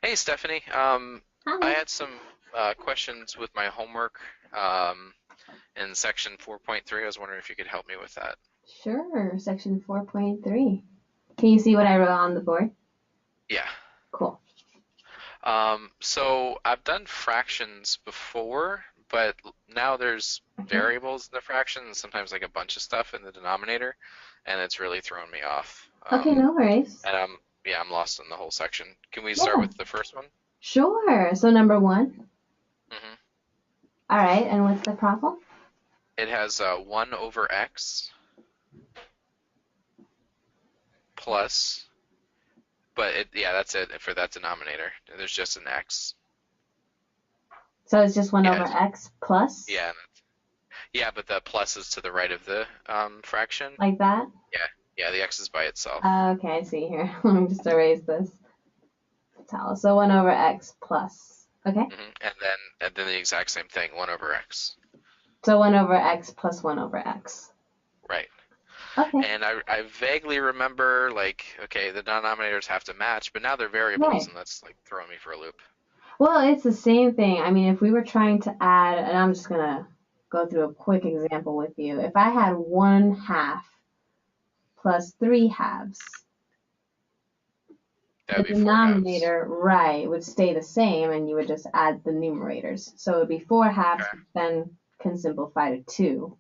Hey Stephanie, I Hi. had some questions with my homework um, in section 4.3. I was wondering if you could help me with that. Sure, section 4.3. Can you see what I wrote on the board? Yeah. Cool. So I've done fractions before, but now there's Okay. variables in the fraction and sometimes like a bunch of stuff in the denominator, and it's really thrown me off. Okay, no worries. And I'm lost in the whole section. Can we start Yeah, with the first one? sure. So number one. hmm All right, and what's the problem? It has 1 over x plus. But yeah, that's it for that denominator. There's just an x. So it's just 1 Yeah, over x plus, yeah, yeah. But the plus is to the right of the fraction. like that? Yeah, yeah. The x is by itself. Okay, I see here. Let me just erase this. So 1 over x plus. Okay. And then the exact same thing, 1 over x. So 1 over x plus 1 over x. Right. Okay. And I vaguely remember like, okay, the denominators have to match, but now they're variables, Right. and that's like throwing me for a loop. Well, it's the same thing. I mean, if we were trying to add, and I'm just gonna go through a quick example with you. If I had 1/2 plus 3/2, That the would be 4 halves. denominator, right, would stay the same, and you would just add the numerators. So it would be 4/2, Okay. which then can simplify to 2.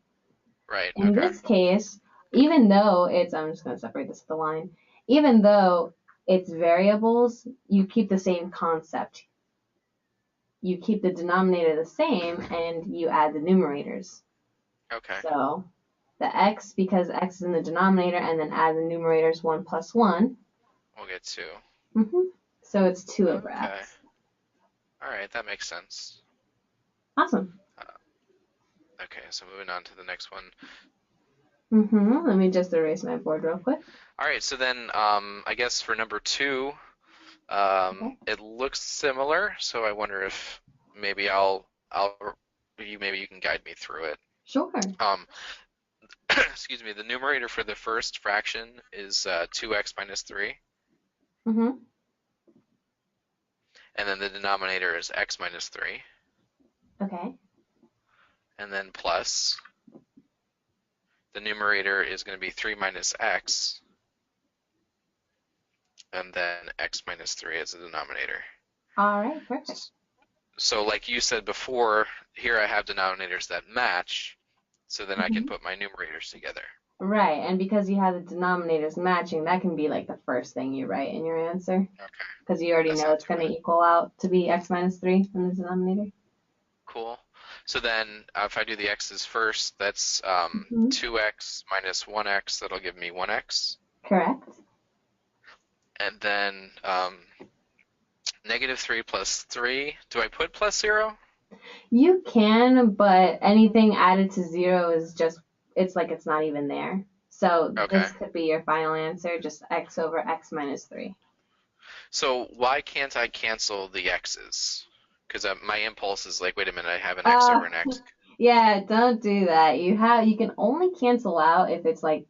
Right. In Okay. this case, even though it's, I'm just gonna separate this with the line, even though it's variables, you keep the same concept. You keep the denominator the same, and you add the numerators. Okay. So the x, because x is in the denominator, and then add the numerators 1 plus 1. We'll get 2. So it's 2 over Okay. x. All right. That makes sense. Awesome. Okay. So moving on to the next one. Let me just erase my board real quick. All right, so then I guess for number two, Okay. it looks similar. So I wonder if maybe maybe you can guide me through it. Sure. Um, excuse me. The numerator for the first fraction is 2x minus 3, hmm and then the denominator is x minus 3, Okay. and then plus the numerator is going to be 3 minus x, and then x minus 3 as the denominator. All right. Perfect. So like you said before, here I have denominators that match, so then I can hmm put my numerators together. Right. And because you have the denominators matching, that can be like the first thing you write in your answer, Okay, because you already that know it's sounds going to good. equal out to be x minus 3 in the denominator. Cool. So then if I do the x's first, that's hmm 2x minus 1x. That'll give me 1x. Correct. And then negative 3 plus 3. Do I put plus 0? You can, but anything added to 0 is just, it's like it's not even there. So Okay. this could be your final answer, just x over x minus 3. So why can't I cancel the x's? Because my impulse is like, wait a minute, I have an x Uh, over an x. yeah, don't do that. You can only cancel out if it's like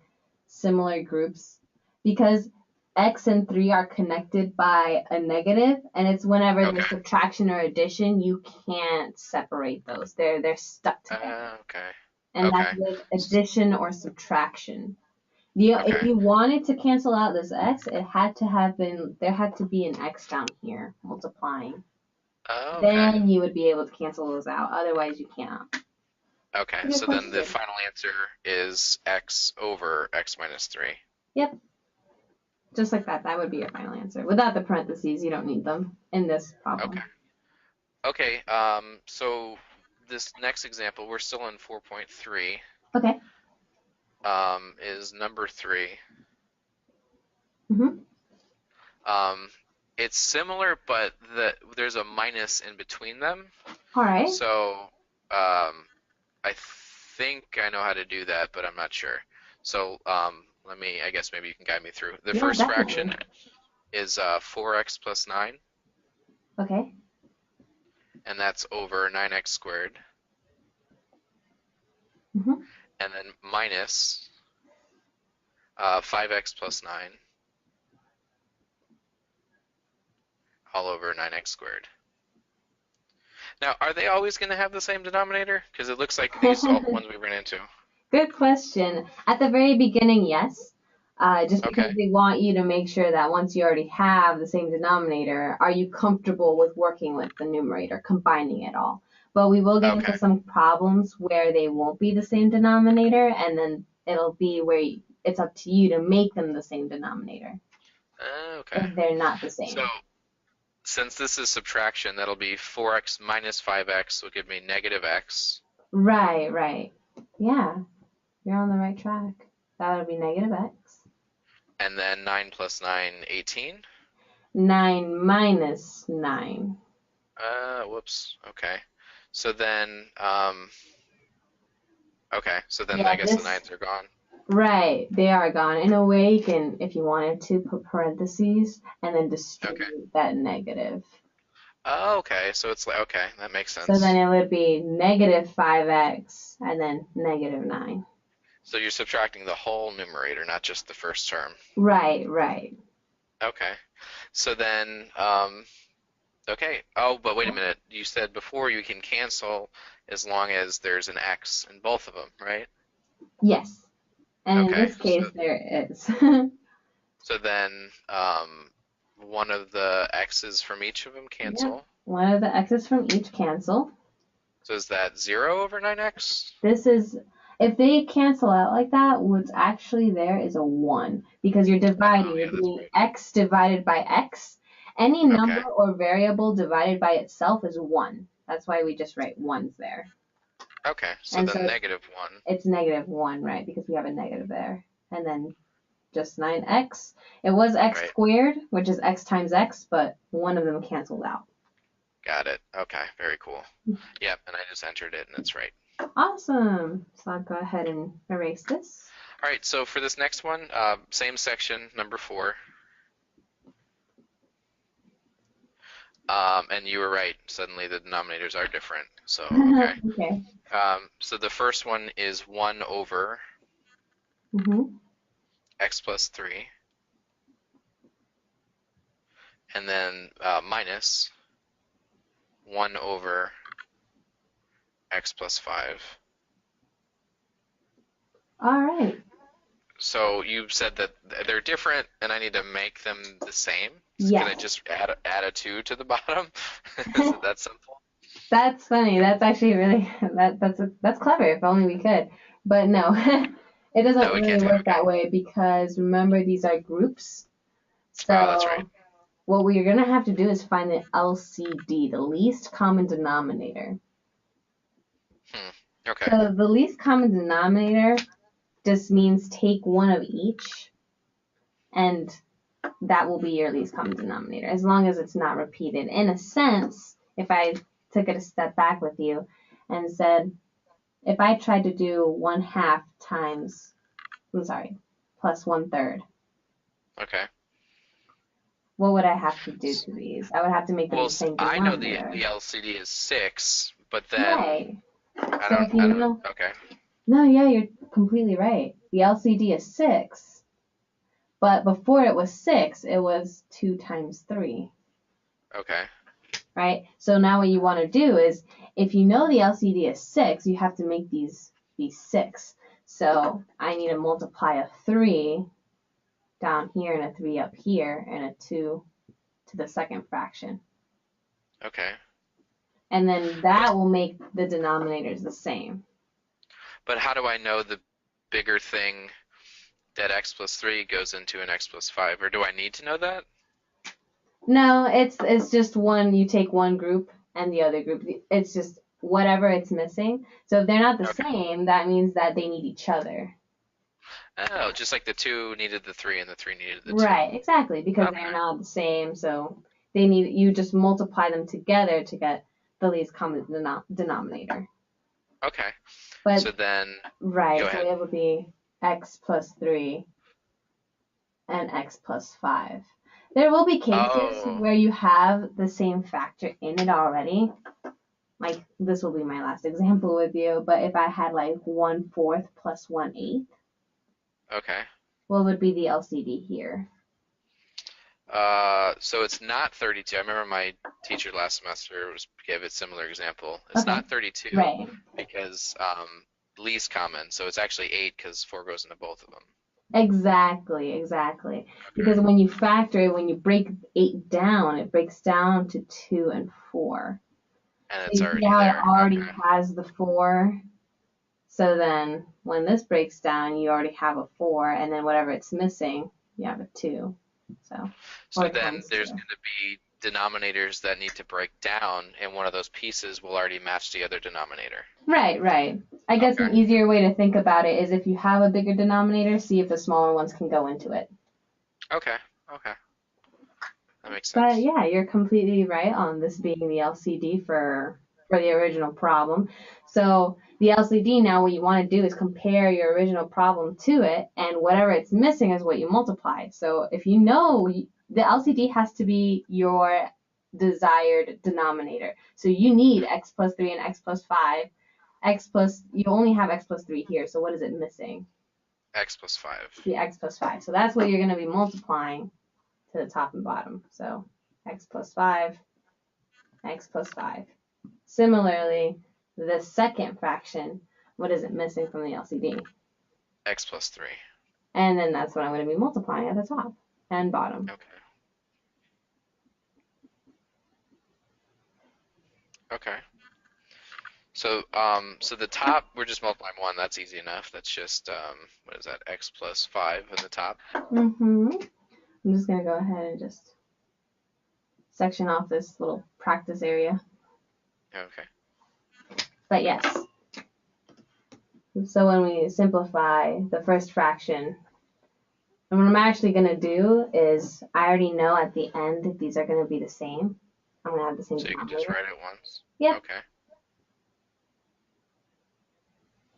similar groups, because x and 3 are connected by a negative, and it's whenever Okay. there's subtraction or addition, you can't separate those. They're stuck together. Okay. And that's Okay. with S- addition or subtraction. If Okay. you wanted to cancel out this x, it had to have been, there had to be an x down here multiplying. Okay. Then you would be able to cancel those out. Otherwise, you cannot. Okay. Good So then the question. final answer is x over x minus 3. Yep, just like that. That would be your final answer. Without the parentheses, you don't need them in this Okay. problem. Okay. So this next example, we're still in 4.3, Okay. is number 3. Mm-hmm. Um, it's similar, but there's a minus in between them. All right. So I think I know how to do that, but I'm not sure. So I guess maybe you can guide me through. The Yeah, first fraction definitely. is 4x plus 9, Okay. and that's over 9x squared, Mm-hmm. and then minus 5x plus 9, all over 9x squared. Now, are they always going to have the same denominator? Because it looks like these all the ones we ran into. Good question. At the very beginning, yes. Just because Okay. they want you to make sure that once you already have the same denominator, are you comfortable with working with the numerator, combining it all? But we will get into Okay. some problems where they won't be the same denominator, and then it'll be where it's up to you to make them the same denominator Okay. if they're not the So same. since this is subtraction, that'll be 4x minus 5x will give me negative x. Right, right. Yeah, you're on the right track. That would be negative x. And then 9 plus 9, 18. 9 minus 9. Whoops. Okay. So then, okay. So then Yeah, I guess the this, nines are gone. right, they are gone. In a way, you can, if you wanted to, put parentheses and then Okay. distribute that negative. Oh, okay. So it's like, okay, that makes So then sense. it would be negative 5x and then negative 9. So you're subtracting the whole numerator, not just the first term. Right, right. Okay. So then, okay. Oh, but wait a minute. You said before you can cancel as long as there's an x in both of them, right? Yes. And in Okay. this case, there is. So then, one of the x's from each of them Yep. cancel. One of the x's from each cancel. So is that 0 over 9x? This is, if they cancel out like that, what's actually there is a 1 because you're Oh, dividing. You're yeah, that's doing right. x divided by x. Any Okay. number or variable divided by itself is 1. That's why we just write 1s there. Okay. So And so then negative 1. it's negative 1, right? Because we have a negative there. And then just 9x. It was x Right. squared, which is x times x, but one of them canceled out. Got it. Okay. Very cool. Yep. And I just entered it and it's right. Awesome. So I'll go ahead and erase this. All right. So for this next one, same section, number 4. And you were right. Suddenly the denominators are different. So, okay. Okay. So the first one is 1 over Mm-hmm. x plus 3, and then minus 1 over x plus 5. All right. So you said that they're different, and I need to make them the same. So can I Yes. just add a 2 to the bottom? Is it that simple? That's funny. That's actually really that's clever. If only we could. But no, it doesn't No, we can't really do it. work Okay. that way because remember these are groups. Oh, that's right. So what we're gonna have to do is find the LCD, the least common denominator. Hmm. Okay. So the least common denominator just means take one of each, and that will be your least common denominator, as long as it's not repeated. In a sense, if I took it a step back with you and said, if I tried to do 1/2 times, I'm sorry, plus 1/3, Okay. what would I have to do S- to these? I would have to make them Well, the same I know the denominator. LCD is 6, but then Right. So if I you don't. know, Okay. no, yeah, you're completely right. The LCD is 6, but before it was 6, it was 2 times 3. Okay. Right? So now what you want to do is, if you know the LCD is 6, you have to make these be 6. So I need to multiply a 3 down here and a 3 up here and a 2 to the second fraction. Okay. And then But that will make the denominators the same. but how do I know the bigger thing that x plus 3 goes into an x plus 5? Or do I need to know that? No, it's just one, you take one group and the other group. It's just whatever it's missing. So if they're not the Okay. same, that means that they need each other. Oh, just like the 2 needed the 3 and the 3 needed the 2. Right, exactly, because they're Okay. not the same, so they need you just multiply them together to get the least common denominator. Okay. But So then, go right, so ahead. it would be x plus 3 and x plus 5. There will be cases Oh, where you have the same factor in it already. Like this will be my last example with you, but if I had like 1/4 plus 1/8, okay. what would be the LCD here? So it's not 32. I remember my teacher last semester gave a similar example. It's Okay. not 32 Right. because least common. So it's actually 8 because 4 goes into both of them. Exactly, exactly. Okay. Because when you factor it, when you break 8 down, it breaks down to 2 and 4. And So it's you see already how it there. already Okay. has the 4. So then when this breaks down, you already have a 4, and then whatever it's missing, you have a 2. So, So or then times there's 2. going to be denominators that need to break down, and one of those pieces will already match the other denominator. Right, right. I guess Okay. an easier way to think about it is if you have a bigger denominator, see if the smaller ones can go into it. Okay. Okay. That makes But sense. yeah, you're completely right on this being the LCD for the original problem. So the LCD now what you want to do is compare your original problem to it, and whatever it's missing is what you multiply. So if you know the LCD has to be your desired denominator. So you need x plus 3 and x plus 5. You only have x plus 3 here. So what is it missing? X plus 5. The x plus 5. So that's what you're going to be multiplying to the top and bottom. So x plus 5, x plus 5. Similarly, the second fraction, what is it missing from the LCD? X plus 3. And then that's what I'm going to be multiplying at the top and bottom. Okay. Okay. So the top, we're just multiplying 1. That's easy enough. That's just, what is that? X plus 5 in the top. Mm-hmm. I'm just going to go ahead and just section off this little practice area. Okay. But yes, so when we simplify the first fraction, and what I'm actually going to do is I already know at the end that these are going to be the same. I'm going to have the same So you can just denominator. write it once. Yep. Okay.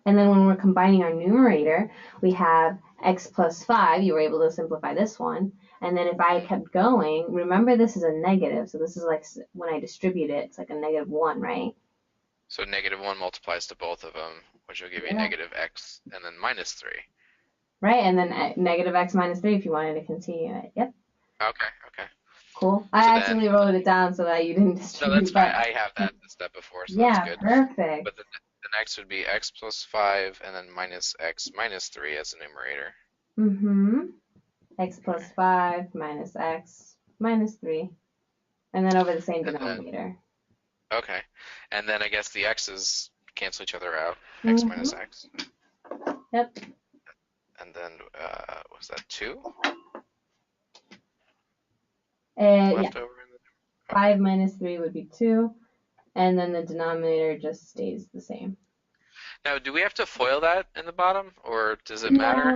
And then when we're combining our numerator, we have x plus 5. You were able to simplify this one. And then if I Hmm. kept going, remember this is a negative. So this is like when I distribute it, it's like a negative 1, right? So negative 1 multiplies to both of them, which will give you Yeah. negative x and then minus 3. Right? And then negative x minus 3 if you wanted to continue it. Yep. Okay. Okay. Cool. So I then, actually wrote it down so that you didn't no, that's distribute, fine. but I have that step before, so that's yeah, good. perfect. But the next would be x plus 5 and then minus x minus 3 as a numerator. Mm-hmm. X Okay. plus 5 minus x minus 3. And then over the same And then, denominator. okay. And then I guess the x's cancel each other out. X minus Mm-hmm. x. Yep. And then, was that 2 Yeah. left over in the, okay. 5 minus 3 would be 2, and then the denominator just stays the same. Now, do we have to FOIL that in the bottom, or does it matter?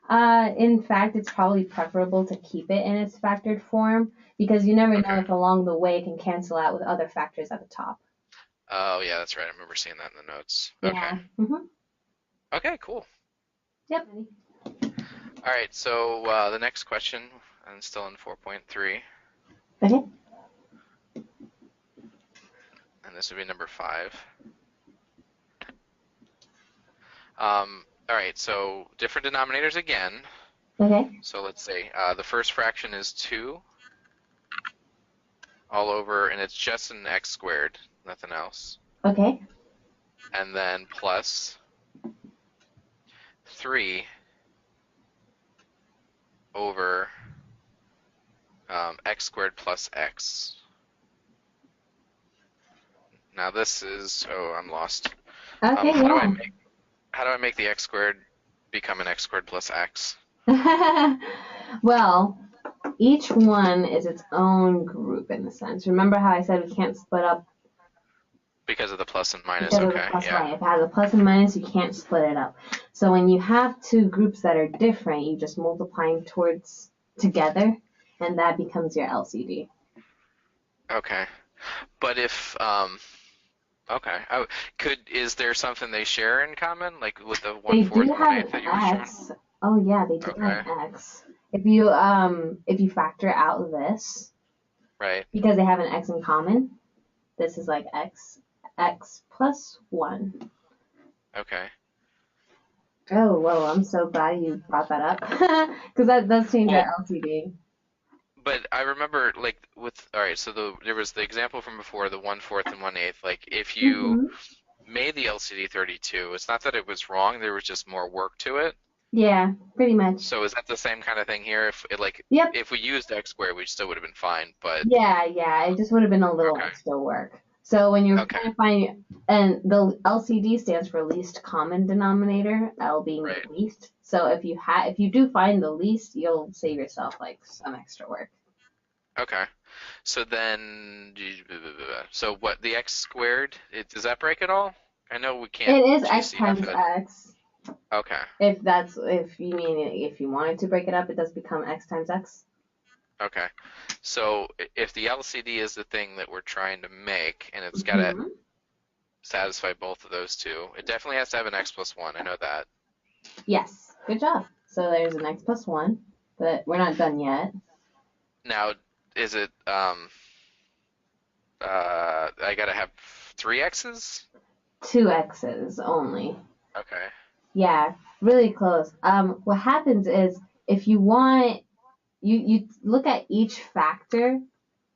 No. In fact, it's probably preferable to keep it in its factored form because you never know Okay. if along the way it can cancel out with other factors at the top. Oh, yeah, that's right. I remember seeing that in the notes. Okay. Yeah. Mm-hmm. Okay, cool. Yep. All right, so the next question, I'm still in 4.3, Okay. and this would be number 5. All right, so different denominators again. Okay. So let's say the first fraction is 2 all over, and it's just an x squared, nothing else. Okay. And then plus 3 over x squared plus x. Now this is, oh, I'm lost. Okay. How do I make the x squared become an x squared plus x? Yeah. Well, each one is its own group in a sense. Remember how I said we can't split up Because of the plus and minus, because of the okay, plus, yeah. right? If it has a plus and minus, you can't split it up. So when you have two groups that are different, you just multiplying towards together, and that becomes your LCD. Okay. But if okay, is there something they share in common, like with the one They do fourth and one have an eighth that you were showing? X. Oh yeah, they do have Okay, an X. If you factor out this, right. because they have an X in common, this is like X plus 1. Okay. Oh, whoa, I'm so glad you brought that up. Because that does change our Well, LCD. but I remember like with all right, so there was the example from before, the 1/4 and 1/8. Like if you Hmm. made the LCD 32, it's not that it was wrong, there was just more work to it. Yeah, pretty much. So is that the same kind of thing here? If it like Yep. if we used X squared, we still would have been fine. But Yeah, yeah. It just would have been a little okay, extra work. So when you're okay, trying to find, and the LCD stands for least common denominator, L being the right, least. So if you do find the least, you'll save yourself like some extra work. okay. So then, so what the X squared? Does that break at all? I know we can't It is x GCF times it. x. Okay, If you mean if you wanted to break it up, it does become x times x. okay. So if the LCD is the thing that we're trying to make, and it's got to Hmm. satisfy both of those two, it definitely has to have an X plus one. I know that. Yes, good job. So there's an x plus 1, but we're not done yet. Now, is it I gotta have three X's? Two x's only. Okay. Yeah, really close. What happens is if you want, you look at each factor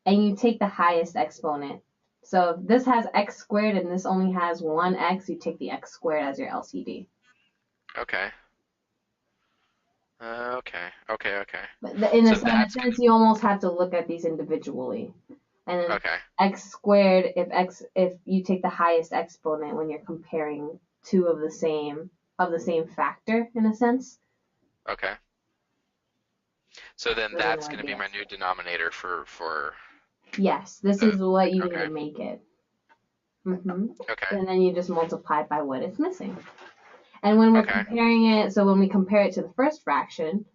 and you take the highest exponent. So if this has x squared and this only has one x, you take the x squared as your LCD. Okay. Okay. Okay. Okay. But So in a that's sense, gonna. you almost have to look at these individually. And then Okay. x squared, if you take the highest exponent when you're comparing two of the same factor in a sense, Okay. So then so then it that's would gonna be be my x new squared. denominator for Yes, this the. is what you need Okay. to make it. Hmm. Okay. And then you just multiply by what it's missing. And when we're Okay. comparing it, so when we compare it to the first fraction,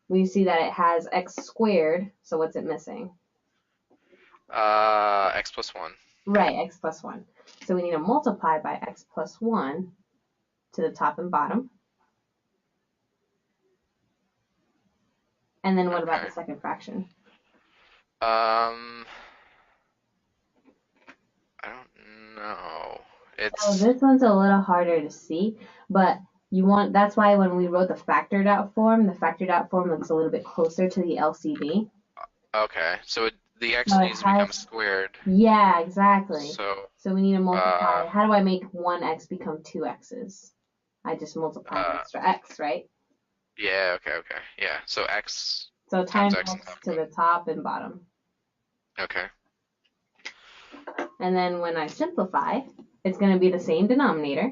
we see that it has x squared. So what's it missing? X plus one. Right, x plus 1. So we need to multiply by x plus 1 to the top and bottom. And then what about Okay. the second fraction? Um, I don't know. So It's this one's a little harder to see, but that's why when we wrote the factored out form looks a little bit closer to the LCD. okay. So the So X it needs to become has, squared. yeah, exactly. So So we need to uh multiply. How do I make one x become two x's? I just multiply an uh extra x, right? yeah. Okay. Okay. Yeah. So X So times times X on x top to of it. the top and bottom. Okay. And then when I simplify, it's going to be the same denominator.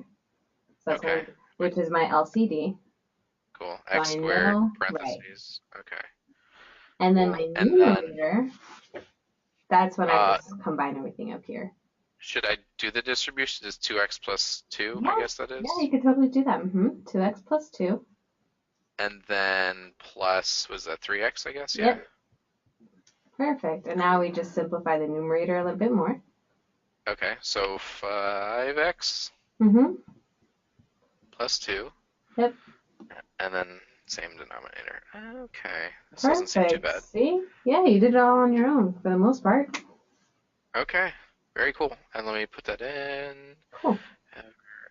So that's Okay. going to, which is my LCD. Cool. So X I squared, know, right. parentheses. Okay, And then cool. my And then, numerator, that's when I uh, just combine everything up here. should I do the distribution? Is 2x plus 2, I Yeah, guess that yeah, you is? could totally do that. 2x plus 2. And then plus, was that 3x, I guess? Yeah. Yep, perfect. And now Cool. we just simplify the numerator a little bit more. Okay, so 5x Mm-hmm. plus 2, Yep, and then same denominator. Okay, this doesn't seem too perfect. bad. See? Yeah, you did it all on your own for the most part. Okay, very cool. And let me put that in. Cool.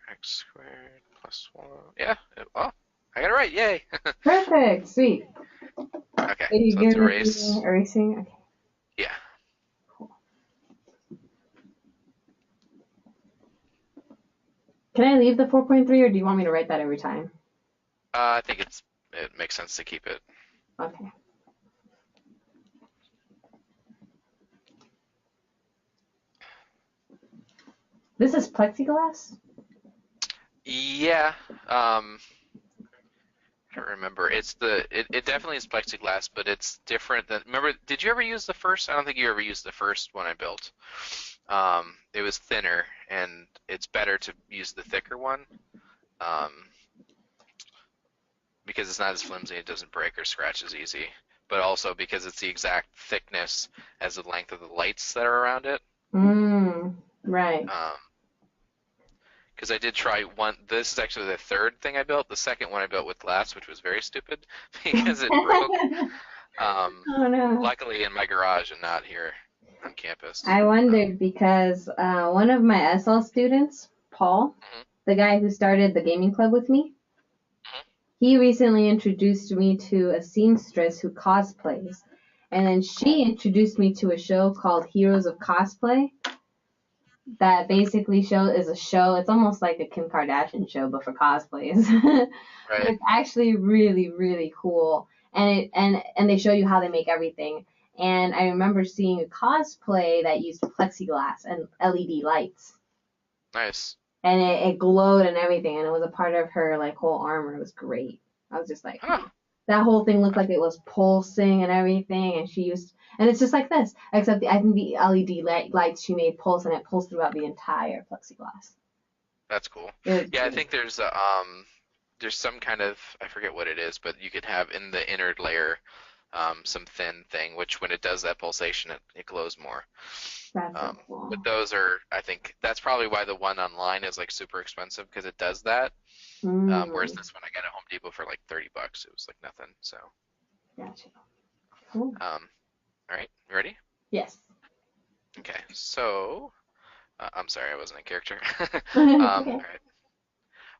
X squared plus 1. Yeah, oh, I got it right. Yay. Perfect. Sweet. Okay, Are you so let's good with the erase. erasing? Okay, Yeah. cool. Can I leave the 4.3 or do you want me to write that every time? I think it makes sense to keep it. Okay. This is plexiglass? Yeah. I don't remember. It definitely is plexiglass, but it's different than. Remember, did you ever use the first? I don't think you ever used the first one I built. It was thinner, and it's better to use the thicker one. Um, because it's not as flimsy, it doesn't break or scratch as easy. But also because it's the exact thickness as the length of the lights that are around it. Right. Um, because I did try one. This is actually the third thing I built. The second one I built with glass, which was very stupid because it broke. Um, Oh no. luckily in my garage and not here on campus. I wondered because one of my SL students, Paul, Mhm, the guy who started the gaming club with me, mhm. he recently introduced me to a seamstress who cosplays. And then Cool. she introduced me to a show called Heroes of Cosplay that basically is a show. It's almost like a Kim Kardashian show, but for cosplays. But Right. it's actually really, really cool. And they show you how they make everything. And I remember seeing a cosplay that used plexiglass and LED lights. Nice. And it glowed and everything, and it was a part of her like whole armor. It was great. I was just like, Huh. that whole thing looked like it was pulsing and everything, and and it's just like this, except I think the LED lights she made pulse, and it pulsed throughout the entire plexiglass. That's cool. It was Yeah, I great. think there's some kind of, I forget what it is, but you could have in the inner layer some thin thing, which when it does that pulsation, it glows more. That's so Um, but cool. those are, I think that's probably why the one online is like super expensive because it does that. Whereas Mm, this one I got at Home Depot for like 30 bucks. It was like nothing. So, gotcha. Cool. all right, you ready? Yes. Okay, so I'm sorry, I wasn't in character. It's okay.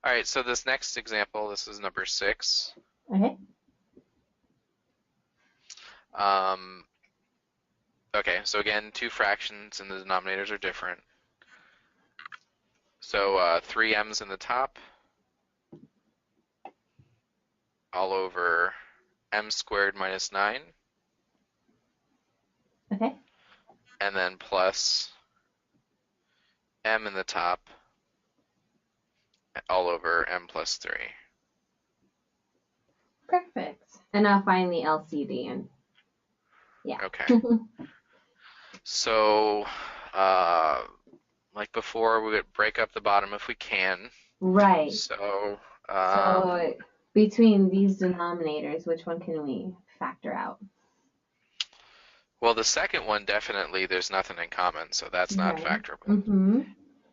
All right. So this next example, this is number 6. Okay. Um, okay, so again, two fractions and the denominators are different. So 3m's in the top, all over m squared minus 9, Okay. and then plus m in the top, all over m plus 3. Perfect. And I'll find the LCD and yeah. Okay. So, uh, like before, we would break up the bottom if we can. Right. So, So between these denominators, which one can we factor out? well, the second one definitely there's nothing in common, so that's not Right. factorable. Mm-hmm.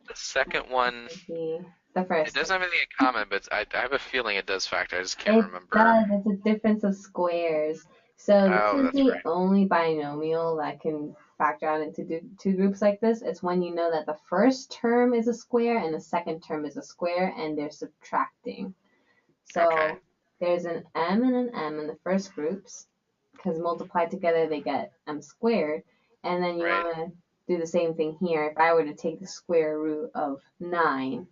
The second one, Would be the it first one. doesn't have anything in common, but I have a feeling it does factor. I just can't It remember. does. It's a difference of squares. So this Oh, is that's the right. only binomial that can factor out into two groups like this. It's when you know that the first term is a square and the second term is a square and they're subtracting. Okay, So there's an m and an m in the first groups because multiplied together they get m squared. And then you right. want to do the same thing here. If I were to take the square root of 9,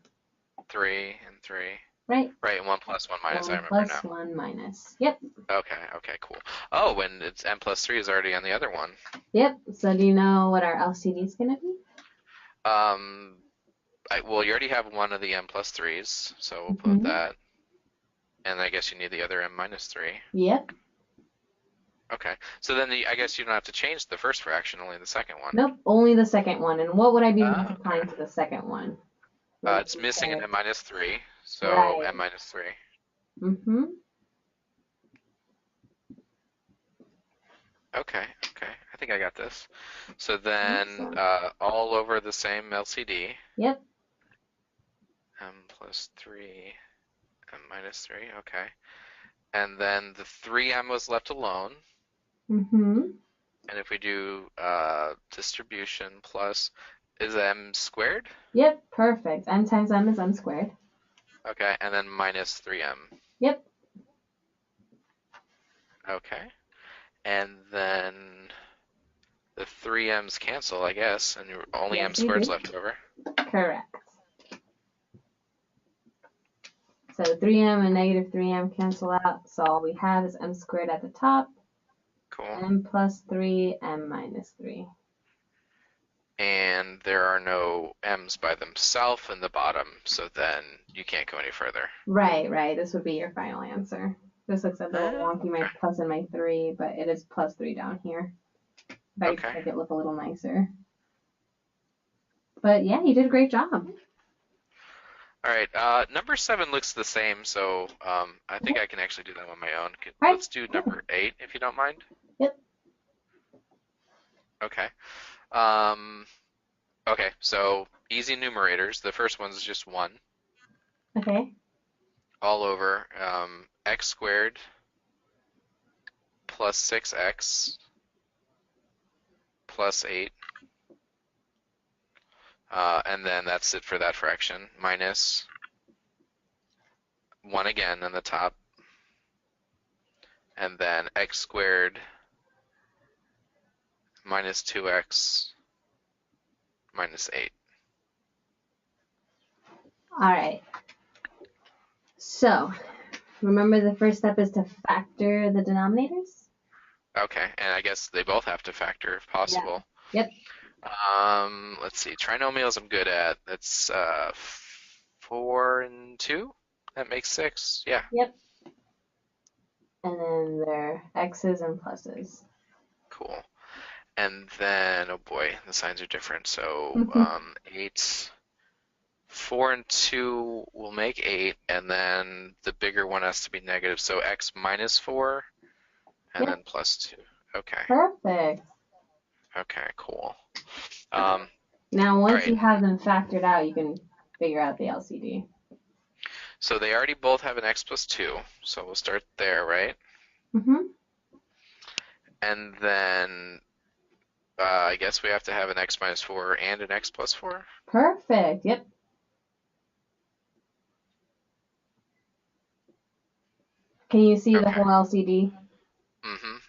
3 and 3. right? Right, and 1 plus 1 minus, I 1 remember plus now. 1 minus. Yep. Okay, okay, cool. Oh, and it's m plus 3 is already on the other one. Yep. So do you know what our LCD is going to be? Um, well, you already have one of the m plus 3's, so we'll put Mm-hmm. that. And I guess you need the other m minus 3. Yep. Okay, so then I guess you don't have to change the first fraction, only the second one. Nope. Only the second one. And what would I be Oh, multiplying okay. to the second one? Let's It's look missing at an it. m minus 3, so Right. m minus 3. Mm-hmm. Okay, okay. I think I got this. So then Awesome. all over the same LCD, Yep. m plus 3, m minus 3, okay. And then the 3m was left alone. Mm-hmm. And if we do distribution plus, is m squared? Yep. Perfect. M times m is m squared. Okay, and then minus 3m. Yep. Okay. And then the 3m's cancel, I guess, and only m Yes, you squared's do. left over. Correct. So 3m and negative 3m cancel out. So all we have is m squared at the top, Cool. m plus 3, m minus 3. And there are no m's by themselves in the bottom, so then you can't go any further. Right, right. This would be your final answer. This looks a little wonky, my Okay. plus and my 3, but it is plus 3 down here. If I could Okay. make it look a little nicer. But yeah, you did a great job. All right. Number 7 looks the same, so I think Okay. I can actually do that on my own. All right, Let's do cool. number 8, if you don't mind. Yep. Okay. Um, okay, so easy numerators. The first one's just 1, Okay. all over x squared plus 6x plus 8. And then that's it for that fraction, minus 1 again on the top, and then x squared minus 2x minus 8. All right. So remember the first step is to factor the denominators? Okay, and I guess they both have to factor if Yeah. possible. Yep. Let's see. Trinomials I'm good at. That's 4 and 2. That makes 6. Yeah, Yep. And then their x's and pluses. cool. And then, oh boy, the signs are different. So 8, 4 and 2 will make 8, and then the bigger one has to be negative. So x minus 4, and Yep. then plus 2. Okay. Perfect. Okay, cool. All Now, once right. you have them factored out, you can figure out the LCD. So they already both have an x plus 2, so we'll start there, right? Mm-hmm. And then I guess we have to have an x minus 4 and an x plus 4. Perfect. Yep. Can you see the Okay. whole LCD?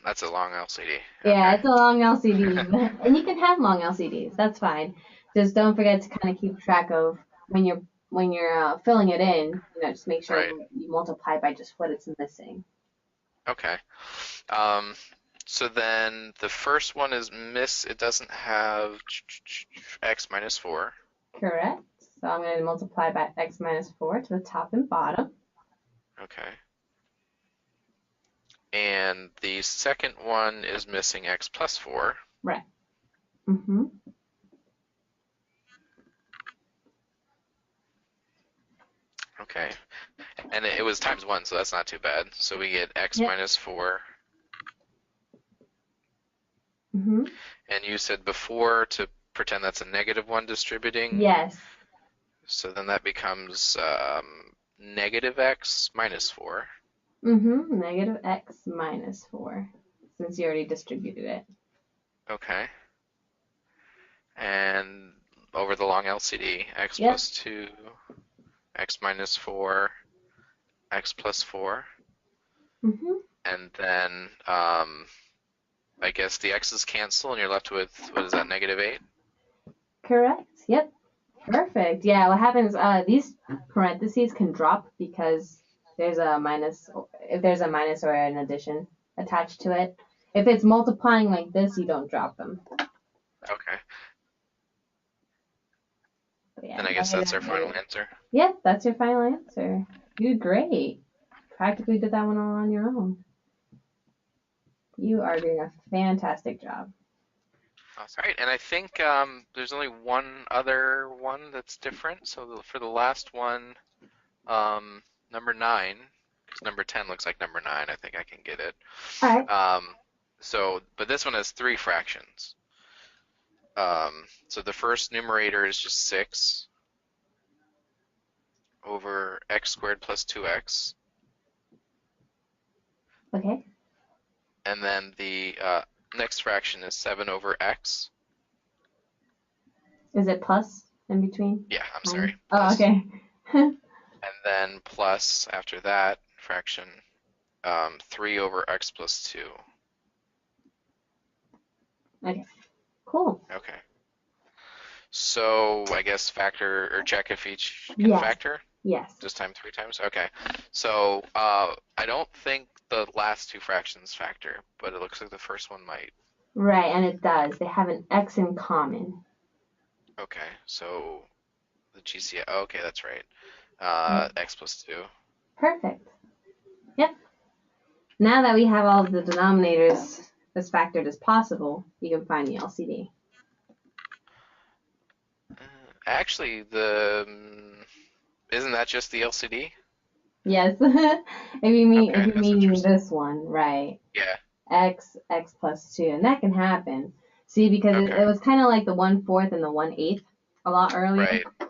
That's a long LCD. Yeah, Okay. it's a long LCD, and you can have long LCDs. That's fine. Just don't forget to kind of keep track of when you're filling it in. Just make sure Right. you multiply by just what it's missing. Okay. Um, so then the first one is it doesn't have x minus 4. Correct. So I'm going to multiply by x minus 4 to the top and bottom. Okay. And the second one is missing x plus 4. Right. Mm-hmm. Okay. And it was times 1, so that's not too bad. So we get x Yep. minus 4. Mm-hmm. And you said before to pretend that's a negative one distributing. Yes. So then that becomes negative x minus 4. Mm-hmm. Negative x minus 4, since you already distributed it. Okay. And over the long LCD, x Yep. plus 2, x minus 4, x plus 4. Mm-hmm. And then I guess the x's cancel and you're left with, what is that, negative 8? Correct. Yep. Perfect. Yeah, what happens, these parentheses can drop because there's a minus, if there's a minus or an addition attached to it. If it's multiplying like this, you don't drop them. Okay. But yeah, And I guess that's our final answer. Yep, that's your final answer. You did great. Practically did that one all on your own. You are doing a fantastic job. That's right. And I think there's only one other one that's different. So for the last one, number 9, because number 10 looks like number 9, I think I can get it. All right. But this one has 3 fractions. So the first numerator is just 6 over x squared plus 2x. Okay. And then the next fraction is 7 over x. Is it plus in between? Yeah, I'm sorry. Oh, Plus. okay. And then plus, after that fraction, 3 over x plus 2. Okay. Cool. Okay. So I guess factor or check if each can Yes. factor? Yes. Just time 3 times? Okay. So I don't think the last 2 fractions factor, but it looks like the first one might. Right, and it does. They have an x in common. Okay. So the GCF. Oh, okay, that's right. Yep. X plus 2. Perfect. Yep. Now that we have all of the denominators as factored as possible, you can find the LCD. Actually, isn't that just the LCD? Yes. if you mean Okay, if you that's mean interesting. this one, right? Yeah. X plus 2, and that can happen. See, because Okay. it was kind of like the 1/4 and the 1/8 a lot earlier, Right.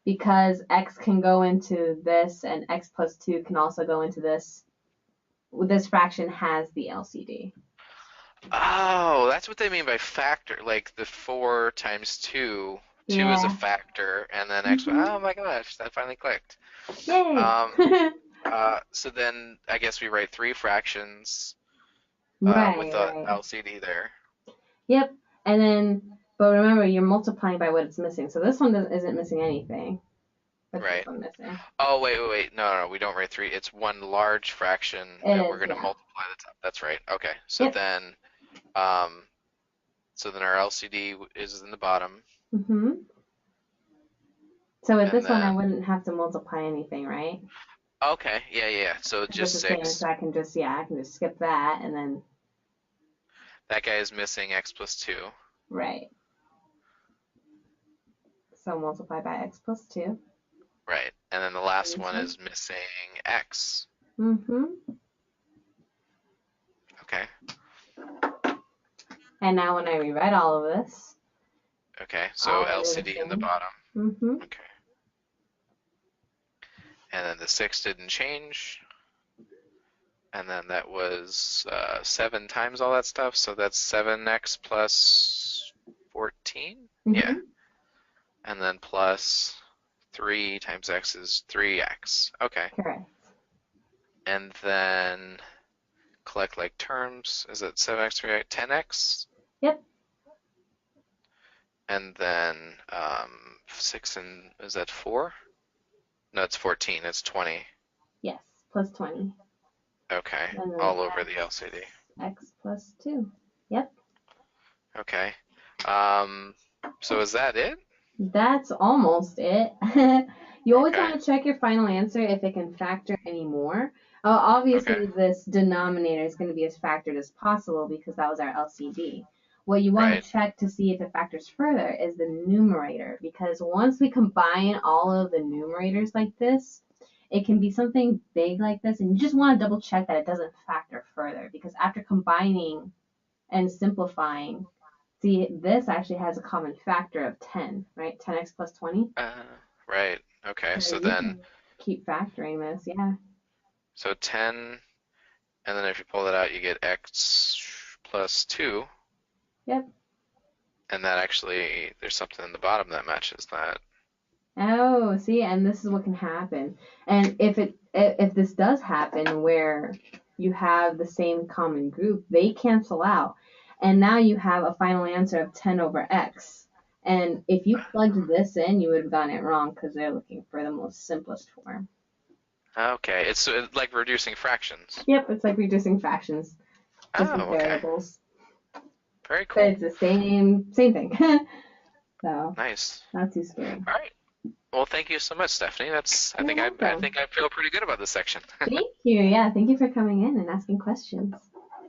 because x can go into this and x plus 2 can also go into this. This fraction has the LCD. Oh, that's what they mean by factor. Like the 4 times 2. 2 is a Yeah. factor, and then x. Mm-hmm. Oh my gosh, that finally clicked. Yay. Um, so then I guess we write 3 fractions with Right, the right. LCD there. Yep. And then, but remember, you're multiplying by what it's missing. So this one isn't missing anything. What's this Right. one missing? Oh, wait, wait, wait. No, no, no, we don't write 3. It's one large fraction, It and we're is, going to yeah. multiply the top. That's right. Okay. Yep. Um, so then our LCD is in the bottom, Mm-hmm. So with and this one, I then, wouldn't have to multiply anything, right? okay, yeah, yeah, yeah. So Because it's just the same, 6. so I can just skip that and then, That guy is missing x plus 2. right. So multiply by x plus 2. Right. And then the And last this one one. is missing x. Mm-hmm. Okay. And now when I rewrite all of this, Okay. So all of it is the LCD in the same. bottom. Mm-hmm. Okay. And then the 6 didn't change. And then that was 7 times all that stuff. So that's 7x plus 14? Yeah. Mm-hmm. And then plus 3 times x is 3x. Okay. Correct. And then collect like terms. Is it 7x, 3x, 10x? Yep. And then 6 and is that 4? No, it's 14. It's 20. Yes. Plus 20. Okay. And then All over the LCD. x plus 2. Yep. Okay. Um, so is that it? That's almost it. You always Okay. want to check your final answer if it can factor any more. Okay. Obviously, this denominator is going to be as factored as possible because that was our LCD. What you want Right. to check to see if it factors further is the numerator because once we combine all of the numerators like this, it can be something big like this, and you just want to double check that it doesn't factor further because after combining and simplifying, see, this actually has a common factor of 10, right? 10x plus 20. Uh, right. Okay. So So you then, can keep factoring this, yeah. so 10, and then if you pull that out, you get x plus 2, Yep. and that actually, there's something in the bottom that matches that. Oh, see, and this is what can happen. And if this does happen where you have the same common group, they cancel out. And now you have a final answer of 10 over x. And if you plugged this in, you would have gotten it wrong because they're looking for the most simplest form. Okay. It's like reducing fractions. Yep, it's like reducing fractions, just with Oh, okay. variables. Very But cool. it's the same thing. So Nice. not too scary. All right. Well, thank you so much, Stephanie. You're I welcome. think I feel pretty good about this section. Thank you. Yeah, thank you for coming in and asking questions.